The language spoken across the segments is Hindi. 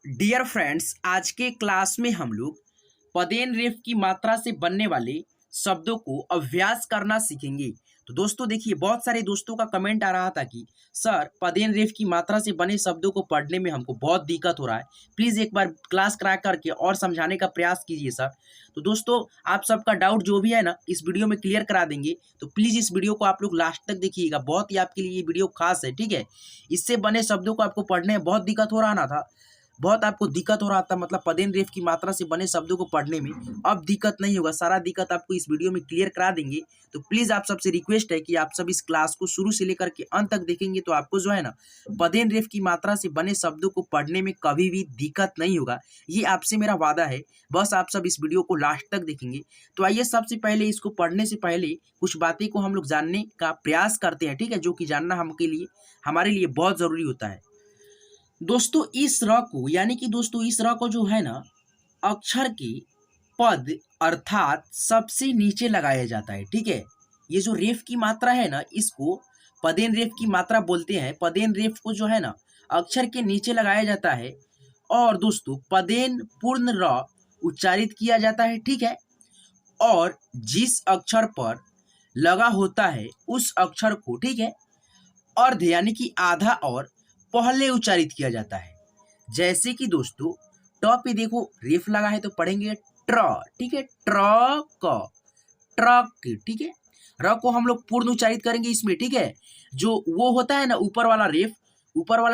डियर फ्रेंड्स, आज के क्लास में हम लोग पदेन रेफ की मात्रा से बनने वाले शब्दों को अभ्यास करना सीखेंगे। तो दोस्तों देखिए, बहुत सारे दोस्तों का कमेंट आ रहा था कि सर पदेन रेफ की मात्रा से बने शब्दों को पढ़ने में हमको बहुत दिक्कत हो रहा है, प्लीज़ एक बार क्लास क्रैक करके और समझाने का प्रयास कीजिए सर। तो दोस्तों, आप सबका डाउट जो भी है ना, इस वीडियो में क्लियर करा देंगे। तो प्लीज़ इस वीडियो को आप लोग लास्ट तक देखिएगा, बहुत ही आपके लिए ये वीडियो खास है, ठीक है। इससे बने शब्दों को आपको पढ़ने में बहुत दिक्कत हो रहा ना था, बहुत आपको दिक्कत हो रहा था, मतलब पदेन रेफ की मात्रा से बने शब्दों को पढ़ने में। अब दिक्कत नहीं होगा, सारा दिक्कत आपको इस वीडियो में क्लियर करा देंगे। तो प्लीज़ आप सबसे रिक्वेस्ट है कि आप सब इस क्लास को शुरू से लेकर के अंत तक देखेंगे तो आपको जो है ना, पदेन रेफ की मात्रा से बने शब्दों को पढ़ने में कभी भी दिक्कत नहीं होगा, ये आपसे मेरा वादा है। बस आप सब इस वीडियो को लास्ट तक देखेंगे। तो आइए, सबसे पहले इसको पढ़ने से पहले कुछ बातें को हम लोग जानने का प्रयास करते हैं, ठीक है, जो कि जानना हमारे लिए बहुत ज़रूरी होता है। दोस्तों, इस र को यानी कि दोस्तों इस र को जो है ना, अक्षर के पद अर्थात सबसे नीचे लगाया जाता है, ठीक है। ये जो रेफ की मात्रा है ना, इसको पदेन रेफ की मात्रा बोलते हैं। पदेन रेफ को जो है ना, अक्षर के नीचे लगाया जाता है। और दोस्तों, पदेन पूर्ण र उच्चारित किया जाता है, ठीक है। और जिस अक्षर पर लगा होता है उस अक्षर को, ठीक है, अर्ध यानी कि आधा और पहले उच्चारित किया जाता है। जैसे कि दोस्तों, ट पे देखो रेफ लगा है तो पढ़ेंगे ट्र, ठीक है, ट्रक, ट्रक, ठीक है। र को हम लोग पूर्ण उच्चारित करेंगे इसमें, ठीक है। जो वो होता है ना ऊपर वाला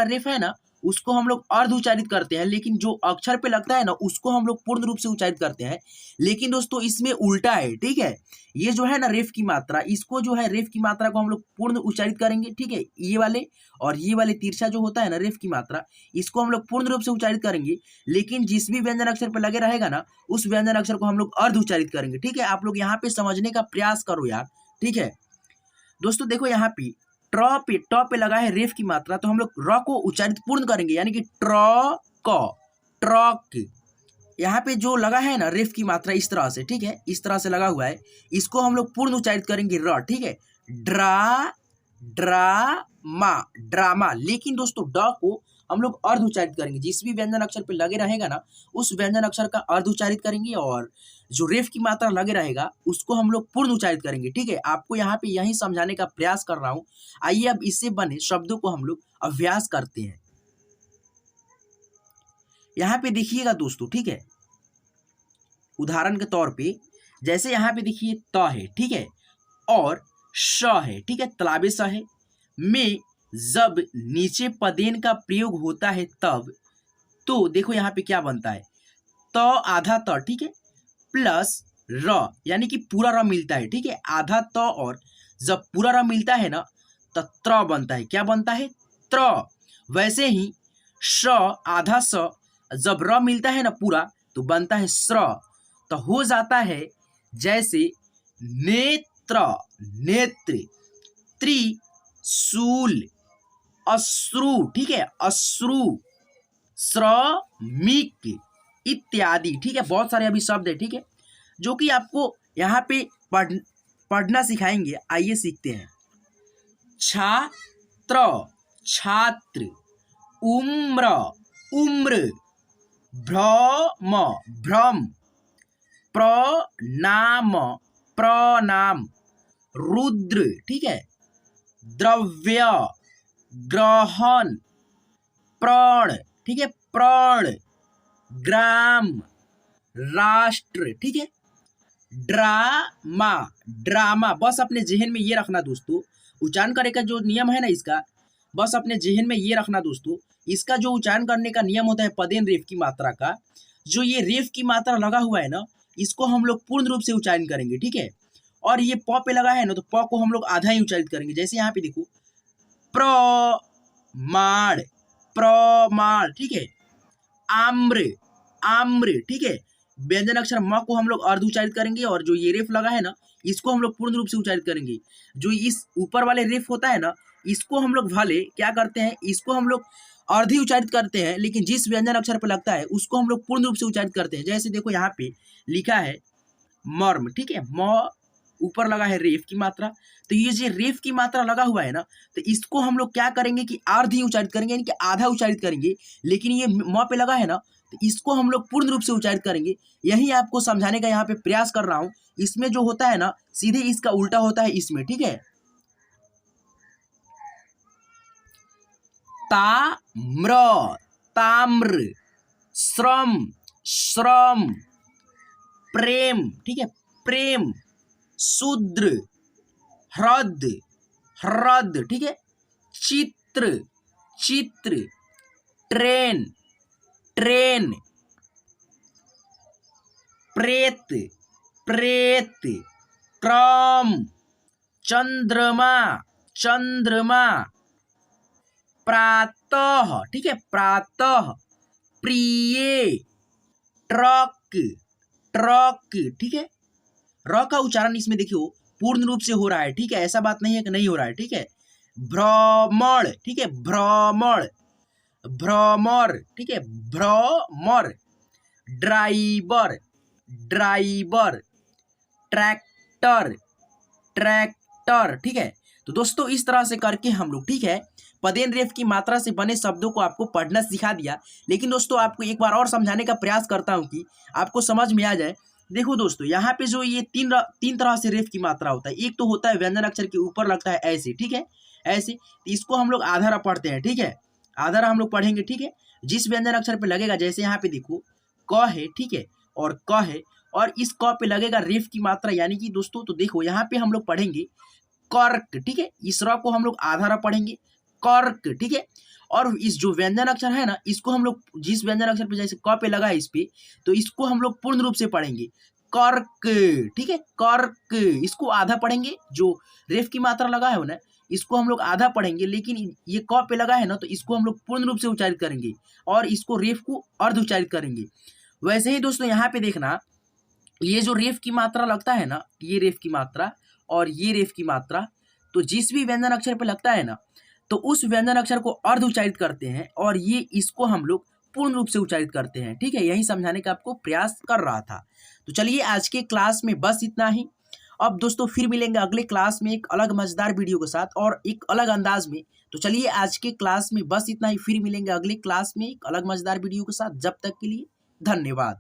रेफ है ना, उसको हम लोग अर्ध उच्चारित करते हैं, लेकिन जो अक्षर पे लगता है ना, उसको हम लोग पूर्ण रूप से उच्चारित करते हैं। लेकिन दोस्तों, इसमें उल्टा है, ठीक है। ये जो है ना रेफ की मात्रा, इसको जो है रेफ की मात्रा को हम लोग पूर्ण उच्चारित करेंगे, ठीक है। ये वाले और ये वाले तिरछा जो होता है ना रेफ की मात्रा, इसको हम लोग पूर्ण रूप से उच्चारित करेंगे। लेकिन जिस भी व्यंजन अक्षर पे लगे रहेगा ना, उस व्यंजन अक्षर को हम लोग अर्ध उच्चारित करेंगे, ठीक है। आप लोग यहाँ पे समझने का प्रयास करो यार, ठीक है। दोस्तों देखो, यहाँ पे ट पे लगा है रेफ की मात्रा, तो हम लोग र को उच्चारित पूर्ण करेंगे, यानी कि ट्रक। यहाँ पे जो लगा है ना रेफ की मात्रा, इस तरह से, ठीक है, इस तरह से लगा हुआ है, इसको हम लोग पूर्ण उच्चारित करेंगे र, ठीक है। ड्रामा। लेकिन दोस्तों, ड को हम लोग अर्ध उच्चारित करेंगे। जिस भी व्यंजन अक्षर पे लगे रहेगा ना, उस व्यंजन अक्षर का अर्ध उच्चारित करेंगे, और जो रेफ की मात्रा लगे रहेगा उसको हम लोग पूर्ण उच्चारित करेंगे, ठीक है। आपको यहाँ पे यही समझाने का प्रयास कर रहा हूँ। आइए अब इससे बने शब्दों को हम लोग अभ्यास करते हैं। यहाँ पे देखिएगा दोस्तों, ठीक है, उदाहरण के तौर पे, जैसे यहाँ पे देखिए त है, ठीक है, और श है, ठीक है, तलाबे स है। में जब नीचे पदेन का प्रयोग होता है तब, तो देखो यहाँ पे क्या बनता है, त आधा त, ठीक है, प्लस र, यानी कि पूरा र मिलता है, ठीक है। आधा त और जब पूरा र मिलता है ना, तो त्र बनता है। क्या बनता है? त्र। वैसे ही श आधा स, जब र मिलता है ना पूरा, तो बनता है स्र। तो हो जाता है जैसे नेत्र, नेत्र, त्रिशूल, अश्रु, ठीक है, अश्रु, श्रमिक इत्यादि, ठीक है। बहुत सारे अभी शब्द है, ठीक है, जो कि आपको यहाँ पे पढ़ना सिखाएंगे। आइए सीखते हैं। छात्र, छात्र, उम्र, उम्र, भ्रम, भ्रम, प्रणाम, प्रणाम, रुद्र, ठीक है, द्रव्य, ग्रहण, प्राण, ठीक है, प्राण, ग्राम, राष्ट्र, ठीक है, ड्रामा, ड्रामा। बस अपने जहन में ये रखना दोस्तों, उच्चारण करने का जो नियम है ना इसका, बस अपने जहन में ये रखना दोस्तों। इसका जो उच्चारण करने का नियम होता है पदेन रेफ की मात्रा का, जो ये रेफ की मात्रा लगा हुआ है ना, इसको हम लोग पूर्ण रूप से उच्चारण करेंगे, ठीक है। और ये प पे लगा है ना, तो प को हम लोग आधा ही उच्चारित करेंगे। जैसे यहाँ पे देखो, प्रमाण, प्रमाण, ठीक है, आम्र, आम्र, ठीक है। व्यंजन अक्षर म को हम लोग अर्ध उच्चारित करेंगे, और जो ये रेफ लगा है ना, इसको हम लोग पूर्ण रूप से उच्चारित करेंगे। जो इस ऊपर वाले रेफ होता है ना, इसको हम लोग भले क्या करते हैं, इसको हम लोग अर्ध ही उच्चारित करते हैं, लेकिन जिस व्यंजन अक्षर पर लगता है उसको हम लोग पूर्ण रूप से उच्चारित करते हैं। जैसे देखो यहाँ पे लिखा है मर्म, ठीक है, म ऊपर लगा है रेफ की मात्रा। तो ये जो रेफ की मात्रा लगा हुआ है ना, तो इसको हम लोग क्या करेंगे कि अर्ध ही उच्चारित करेंगे, यानी कि आधा उच्चारित करेंगे। लेकिन ये म पे लगा है ना, तो इसको हम लोग पूर्ण रूप से उच्चारित करेंगे। यही आपको समझाने का यहाँ पे प्रयास कर रहा हूँ। इसमें जो होता है ना, सीधे इसका उल्टा होता है इसमें, ठीक है। ताम्र, ताम्र, श्रम, श्रम, प्रेम, ठीक है, प्रेम, शूद्र, ह्रद, ह्रद, ठीक है, चित्र, चित्र, ट्रेन, ट्रेन, प्रेत, प्रेत, क्रम, चंद्रमा, चंद्रमा, प्रातः, ठीक है, प्रातः, प्रिय, ट्रक, ट्रक, ठीक है। र का उच्चारण इसमें देखियो पूर्ण रूप से हो रहा है, ठीक है, ऐसा बात नहीं है कि नहीं हो रहा है, ठीक है। भ्रमण, ठीक है, भ्रमण, भ्रमर, ठीक है, भ्रमर, ड्राइवर, ड्राइवर, ट्रैक्टर, ट्रैक्टर, ठीक है। तो दोस्तों इस तरह से करके हम लोग, ठीक है, पदेन रेफ की मात्रा से बने शब्दों को आपको पढ़ना सिखा दिया। लेकिन दोस्तों आपको एक बार और समझाने का प्रयास करता हूं कि आपको समझ में आ जाए। देखो दोस्तों, यहाँ पे जो ये तीन तरह से रेफ की मात्रा होता है। एक तो होता है व्यंजन अक्षर के ऊपर लगता है ऐसे, ठीक है, ऐसे, तो इसको हम लोग आधारा पढ़ते हैं, ठीक है, आधारा हम लोग पढ़ेंगे, ठीक है। जिस व्यंजन अक्षर पे लगेगा, जैसे यहाँ पे देखो क है, ठीक है, और क है, और इस क पे लगेगा रेफ की मात्रा, यानी कि दोस्तों तो देखो यहाँ पे हम लोग पढ़ेंगे कर्क, ठीक है, इस र को हम लोग आधारा पढ़ेंगे कर्क, ठीक है। और इस जो व्यंजन अक्षर है ना, इसको हम लोग जिस व्यंजन अक्षर पे जैसे क पे लगा है इस पे, तो इसको हम लोग पूर्ण रूप से पढ़ेंगे कर्क, ठीक है, कर्क। इसको आधा पढ़ेंगे, जो रेफ की मात्रा लगा है ना, इसको हम लोग आधा पढ़ेंगे। लेकिन ये क पे लगा है ना, तो इसको हम लोग पूर्ण रूप से उच्चारित करेंगे और इसको रेफ को अर्ध उच्चारित करेंगे। वैसे ही दोस्तों यहाँ पे देखना, ये जो रेफ की मात्रा लगता है ना, ये रेफ की मात्रा और ये रेफ की मात्रा, तो जिस भी व्यंजन अक्षर पे लगता है ना, तो उस व्यंजन अक्षर को अर्ध उच्चारित करते हैं और ये इसको हम लोग पूर्ण रूप से उच्चारित करते हैं, ठीक है। यही समझाने का आपको प्रयास कर रहा था। तो चलिए आज के क्लास में बस इतना ही। अब दोस्तों फिर मिलेंगे अगले क्लास में एक अलग मजेदार वीडियो के साथ और एक अलग अंदाज में। तो चलिए आज के क्लास में बस इतना ही, फिर मिलेंगे अगले क्लास में एक अलग मजेदार वीडियो के साथ। जब तक के लिए धन्यवाद।